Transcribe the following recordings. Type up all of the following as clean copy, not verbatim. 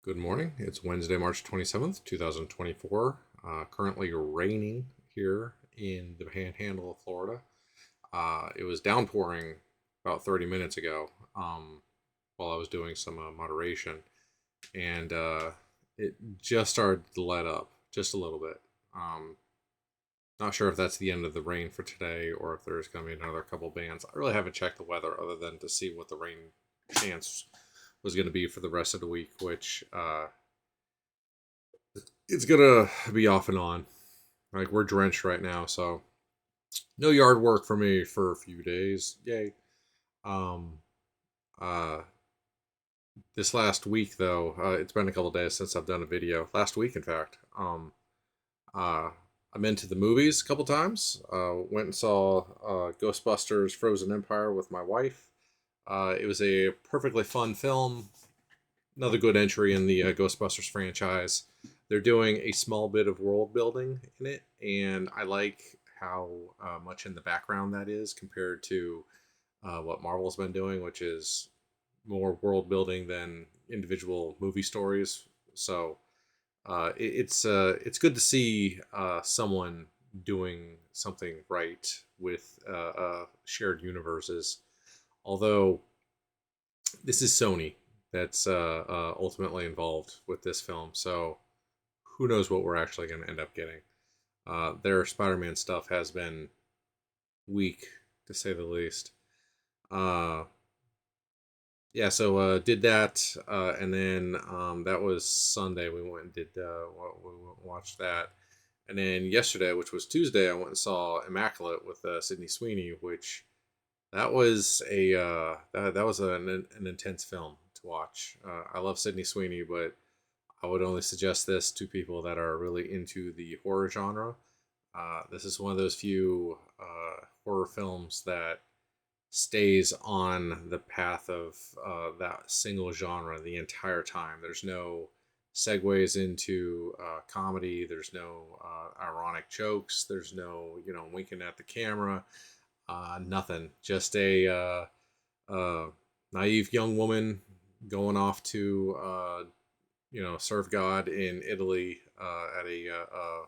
Good morning. It's Wednesday, March 27th, 2024. Currently raining here in the panhandle of Florida. It was downpouring about 30 minutes ago while I was doing some moderation, and it just started to let up just a little bit. Not sure if that's the end of the rain for today or if there's going to be another couple bands. I really haven't checked the weather other than to see what the rain chance was going to be for the rest of the week, which it's gonna be off and on. Like we're drenched right now, so no yard work for me for a few days. Yay. Um uh this last week though, it's been a couple days since I've done a video. Last week in fact. Uh I've been to the movies a couple times. Went and saw Ghostbusters Frozen Empire with my wife. It was a perfectly fun film. Another good entry in the Ghostbusters franchise. They're doing a small bit of world building in it, and I like how much in the background that is compared to what Marvel's been doing, which is more world building than individual movie stories. So it's good to see someone doing something right with shared universes. Although this is Sony that's ultimately involved with this film, so who knows what we're actually going to end up getting. Their Spider-Man stuff has been weak, to say the least. Uh, yeah, so did that, and then that was Sunday. We went and did we went and watched that, and then yesterday, which was Tuesday, I went and saw Immaculate with Sydney Sweeney, which that was an intense film to watch. I love Sydney Sweeney, but I would only suggest this to people that are really into the horror genre. This is one of those few horror films that stays on the path of that single genre the entire time. There's no segues into comedy. There's no ironic jokes. There's no winking at the camera. Nothing. Just a naive young woman going off to serve God in Italy at a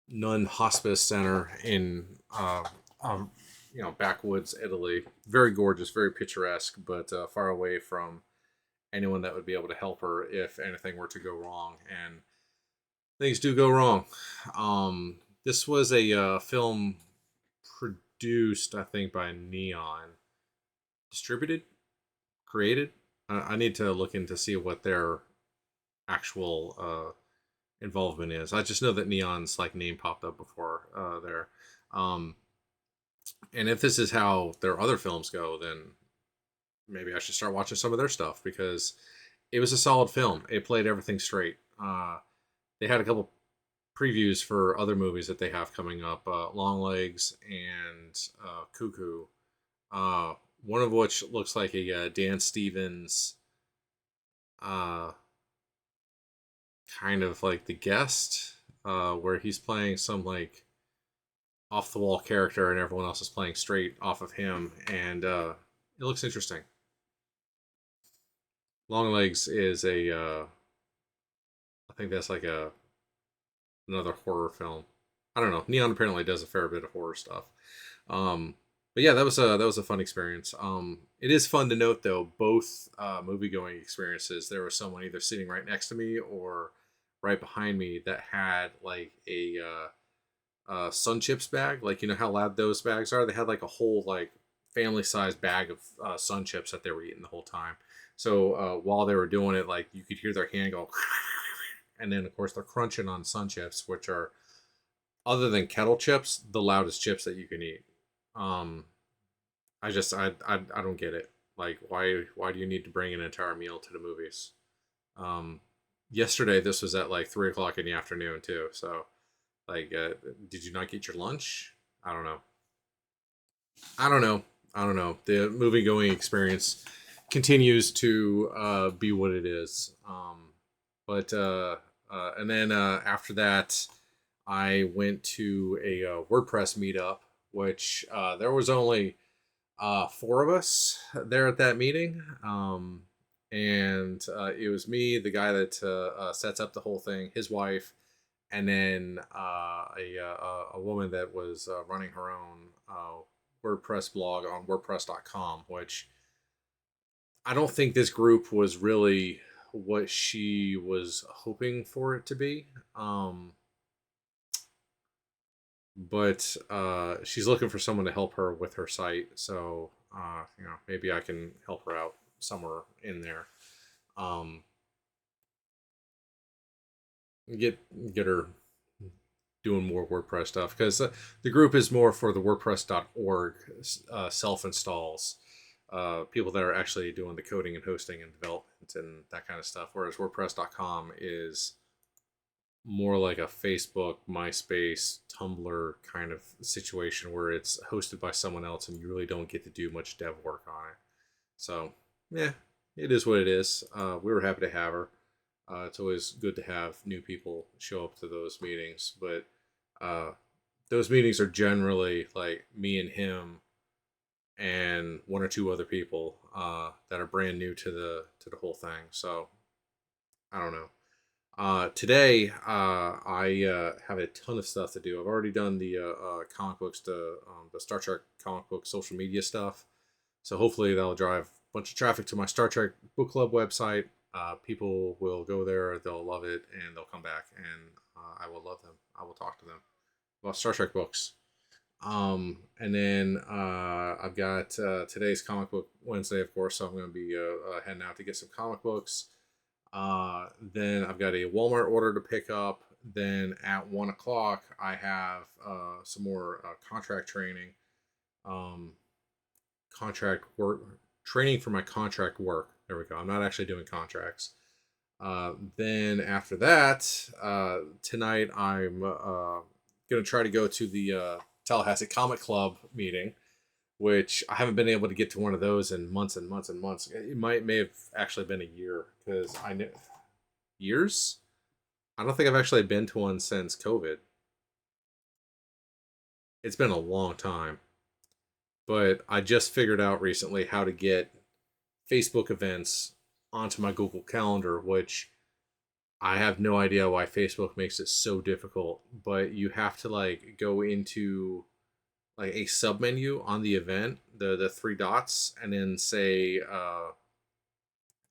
nun hospice center in um, backwoods Italy. Very gorgeous, very picturesque, but far away from anyone that would be able to help her if anything were to go wrong. And things do go wrong. This was a film produced, I think, by Neon, distributed, created. I need to look in to see what their actual involvement is. I just know that Neon's like name popped up before there. Um, and if this is how their other films go, then maybe I should start watching some of their stuff because it was a solid film. It played everything straight. They had a couple previews for other movies that they have coming up, Long Legs and Cuckoo. Uh, one of which looks like a Dan Stevens uh, kind of like The Guest, where he's playing some like off the wall character and everyone else is playing straight off of him, and it looks interesting. Long Legs is I think that's like another horror film. I don't know. Neon apparently does a fair bit of horror stuff. Um, but yeah, that was a fun experience. It is fun to note though, both movie going experiences. There was someone either sitting right next to me or right behind me that had like a Sun Chips bag. Like you know how loud those bags are. They had like a whole like family sized bag of Sun Chips that they were eating the whole time. So while they were doing it, like you could hear their hand go, and then of course they're crunching on Sun Chips, which are other than kettle chips, the loudest chips that you can eat. Um, I don't get it. Like why do you need to bring an entire meal to the movies? Um, Yesterday this was at like 3 o'clock in the afternoon too. So like, did you not get your lunch? I don't know. I don't know. I don't know. The movie going experience continues to be what it is. But and then after that, I went to a WordPress meetup, which there was only four of us there at that meeting. and it was me, the guy that sets up the whole thing, his wife, and then a woman that was running her own WordPress blog on WordPress.com, which I don't think this group was really what she was hoping for it to be. But she's looking for someone to help her with her site, so maybe I can help her out somewhere in there. Um, get her doing more WordPress stuff because the group is more for the WordPress.org self installs, people that are actually doing the coding and hosting and development and that kind of stuff. Whereas WordPress.com is more like a Facebook, MySpace, Tumblr kind of situation where it's hosted by someone else and you really don't get to do much dev work on it. So, yeah, it is what it is. We were happy to have her. It's always good to have new people show up to those meetings, but uh, those meetings are generally like me and him and one or two other people that are brand new to the whole thing. So I don't know. Today, I have a ton of stuff to do. I've already done the comic books, the Star Trek comic book social media stuff. So hopefully that'll drive a bunch of traffic to my Star Trek book club website. People will go there, they'll love it, and they'll come back, and I will love them. I will talk to them about Star Trek books. And then I've got today's comic book Wednesday, of course, so I'm going to be heading out to get some comic books. Then I've got a Walmart order to pick up. Then at 1 o'clock, I have some more contract training, um, contract work training for my contract work. There we go. I'm not actually doing contracts. Then after that, tonight I'm gonna try to go to the Tallahassee Comic Club meeting, which I haven't been able to get to one of those in months and months and months. It may have actually been a year because I knew years. I don't think I've actually been to one since COVID. It's been a long time, but I just figured out recently how to get Facebook events onto my Google Calendar, which I have no idea why Facebook makes it so difficult, but you have to like go into like a sub menu on the event, the three dots, and then say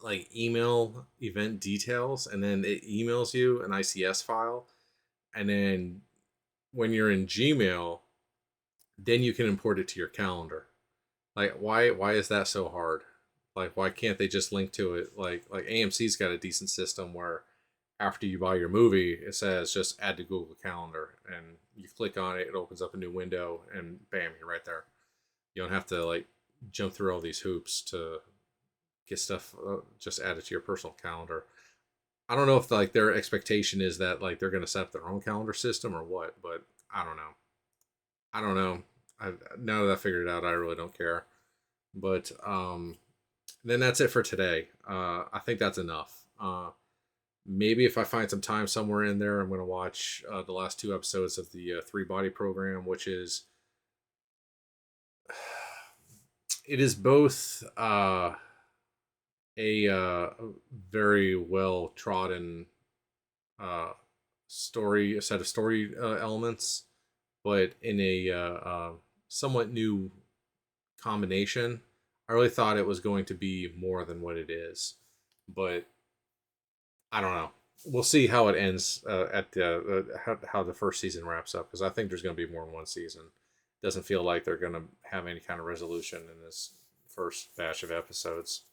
like email event details, and then it emails you an ICS file, and then when you're in Gmail, then you can import it to your calendar. Like why is that so hard? Like why can't they just link to it? Like AMC's got a decent system where after you buy your movie, it says just add to Google Calendar, and you click on it, it opens up a new window, and bam, you're right there. You don't have to like jump through all these hoops to get stuff just added to your personal calendar. I don't know if like their expectation is that like they're going to set up their own calendar system or what, but I don't know. I don't know. Now that I figured it out, I really don't care. But then that's it for today. I think that's enough. Maybe if I find some time somewhere in there, I'm going to watch the last two episodes of the Three Body Program, which is it is both a very well trodden story, a set of story elements, but in a somewhat new combination. I really thought it was going to be more than what it is, but I don't know. We'll see how it ends at the how the first season wraps up because I think there's going to be more than one season. It doesn't feel like they're going to have any kind of resolution in this first batch of episodes.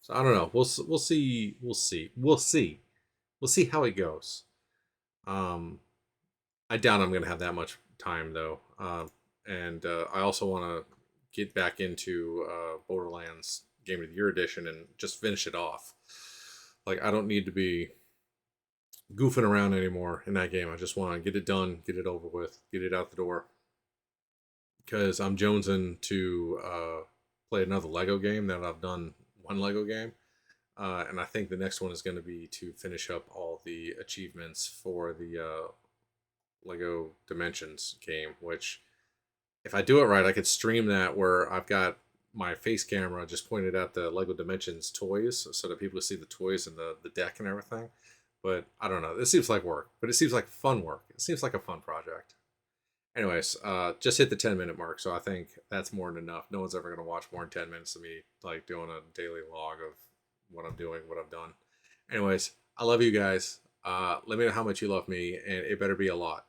So I don't know. We'll see. We'll see how it goes. Um, I doubt I'm going to have that much time though. And I also want to get back into Borderlands Game of the Year edition and just finish it off. Like I don't need to be goofing around anymore in that game. I just want to get it done, get it over with, get it out the door. Because I'm jonesing to play another Lego game that I've done one Lego game. And I think the next one is going to be to finish up all the achievements for the Lego Dimensions game, which if I do it right, I could stream that where I've got my face camera just pointed at the Lego Dimensions toys so that people could see the toys and the deck and everything. But I don't know. This seems like work, but it seems like fun work. It seems like a fun project. Anyways, just hit the 10-minute mark, so I think that's more than enough. No one's ever gonna watch more than 10 minutes of me like doing a daily log of what I'm doing, what I've done. Anyways, I love you guys. Let me know how much you love me, and it better be a lot.